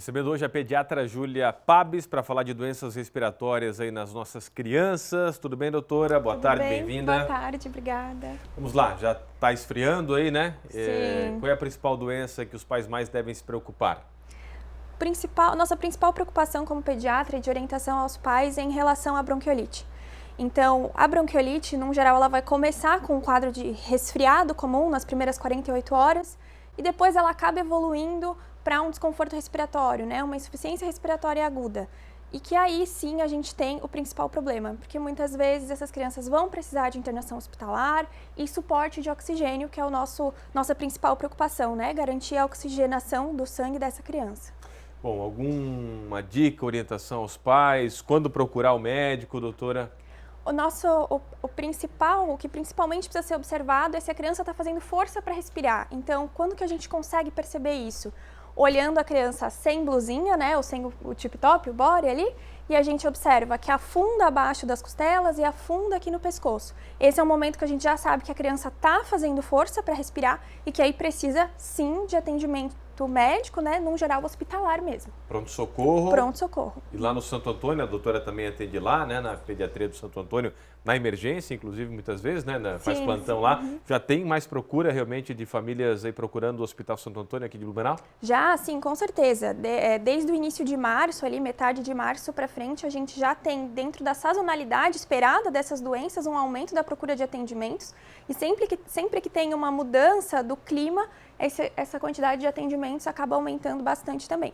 Recebendo hoje a pediatra Júlia Pabes para falar de doenças respiratórias aí nas nossas crianças. Tudo bem, doutora? Boa tarde, bem-vinda. Boa tarde, obrigada. Vamos lá, já está esfriando aí, né? Sim. Qual é a principal doença que os pais mais devem se preocupar? Nossa principal preocupação como pediatra é de orientação aos pais em relação à bronquiolite. Então, a bronquiolite, num geral, ela vai começar com um quadro de resfriado comum nas primeiras 48 horas e depois ela acaba evoluindo para um desconforto respiratório, né? Uma insuficiência respiratória aguda. E que aí sim a gente tem o principal problema, porque muitas vezes essas crianças vão precisar de internação hospitalar e suporte de oxigênio, que é nossa principal preocupação, né? Garantir a oxigenação do sangue dessa criança. Bom, alguma dica, orientação aos pais? Quando procurar o médico, doutora? O que principalmente precisa ser observado é se a criança está fazendo força para respirar. Então, quando que a gente consegue perceber isso? Olhando a criança sem blusinha, né, ou sem o tip-top, o body ali, e a gente observa que afunda abaixo das costelas e afunda aqui no pescoço. Esse é um momento que a gente já sabe que a criança está fazendo força para respirar e que aí precisa, sim, de atendimento médico, né, num geral hospitalar mesmo. Pronto-socorro. Pronto-socorro. E lá no Santo Antônio, a doutora também atende lá, né, na pediatria do Santo Antônio, na emergência, inclusive, muitas vezes, né, faz plantão lá. Já tem mais procura realmente de famílias aí procurando o Hospital Santo Antônio aqui de Blumenau? Já, sim, com certeza. Desde o início de março, ali, metade de março para frente, a gente já tem, dentro da sazonalidade esperada dessas doenças, um aumento da procura de atendimentos. E sempre que tem uma mudança do clima, essa quantidade de atendimentos acaba aumentando bastante também.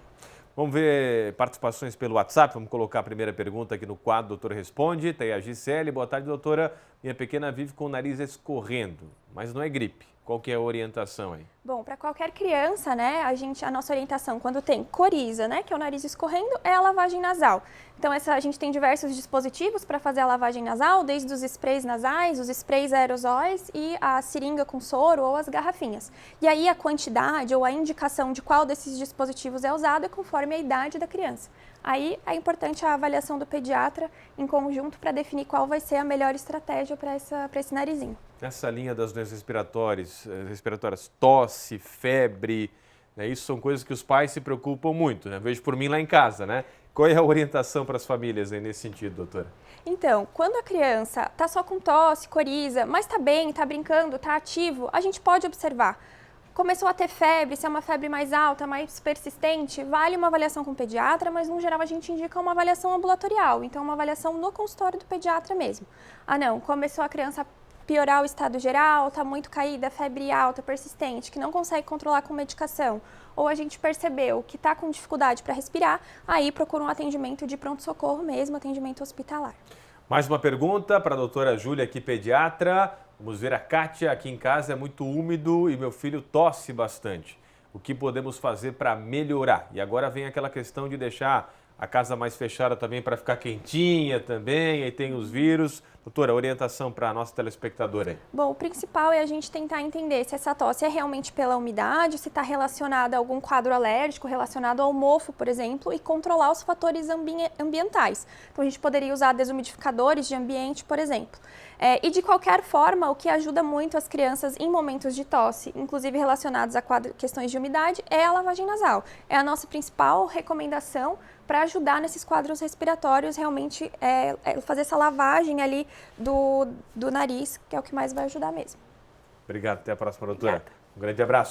Vamos ver participações pelo WhatsApp. Vamos colocar a primeira pergunta aqui no quadro Doutor Responde. Tem a Gisele. Boa tarde, doutora. Minha pequena vive com o nariz escorrendo, mas não é gripe. Qual que é a orientação aí? Bom, para qualquer criança, né, a nossa orientação quando tem coriza, né, que é o nariz escorrendo, é a lavagem nasal. Então, a gente tem diversos dispositivos para fazer a lavagem nasal, desde os sprays nasais, os sprays aerosóis e a seringa com soro ou as garrafinhas. E aí a quantidade ou a indicação de qual desses dispositivos é usado é conforme a idade da criança. Aí é importante a avaliação do pediatra em conjunto para definir qual vai ser a melhor estratégia para esse narizinho. Essa linha das doenças respiratórias, tosse, febre, né, isso são coisas que os pais se preocupam muito, né? Vejo por mim lá em casa, né? Qual é a orientação para as famílias aí nesse sentido, doutora? Então, quando a criança está só com tosse, coriza, mas está bem, está brincando, está ativo, a gente pode observar. Começou a ter febre, se é uma febre mais alta, mais persistente, vale uma avaliação com o pediatra, mas no geral a gente indica uma avaliação ambulatorial, então uma avaliação no consultório do pediatra mesmo. Ah não, começou a criança a piorar o estado geral, está muito caída, febre alta, persistente, que não consegue controlar com medicação, ou a gente percebeu que está com dificuldade para respirar, aí procura um atendimento de pronto-socorro mesmo, atendimento hospitalar. Mais uma pergunta para a doutora Júlia, aqui pediatra. Vamos ver a Kátia, aqui em casa é muito úmido e meu filho tosse bastante. O que podemos fazer para melhorar? E agora vem aquela questão de deixar a casa mais fechada também para ficar quentinha também, aí tem os vírus. Doutora, orientação para a nossa telespectadora aí. Bom, o principal é a gente tentar entender se essa tosse é realmente pela umidade, se está relacionada a algum quadro alérgico, relacionado ao mofo, por exemplo, e controlar os fatores ambientais. Então, a gente poderia usar desumidificadores de ambiente, por exemplo. E de qualquer forma, o que ajuda muito as crianças em momentos de tosse, inclusive relacionados a questões de umidade, é a lavagem nasal. É a nossa principal recomendação para ajudar nesses quadros respiratórios, realmente fazer essa lavagem ali do nariz, que é o que mais vai ajudar mesmo. Obrigado, até a próxima, doutora. Obrigada. Um grande abraço.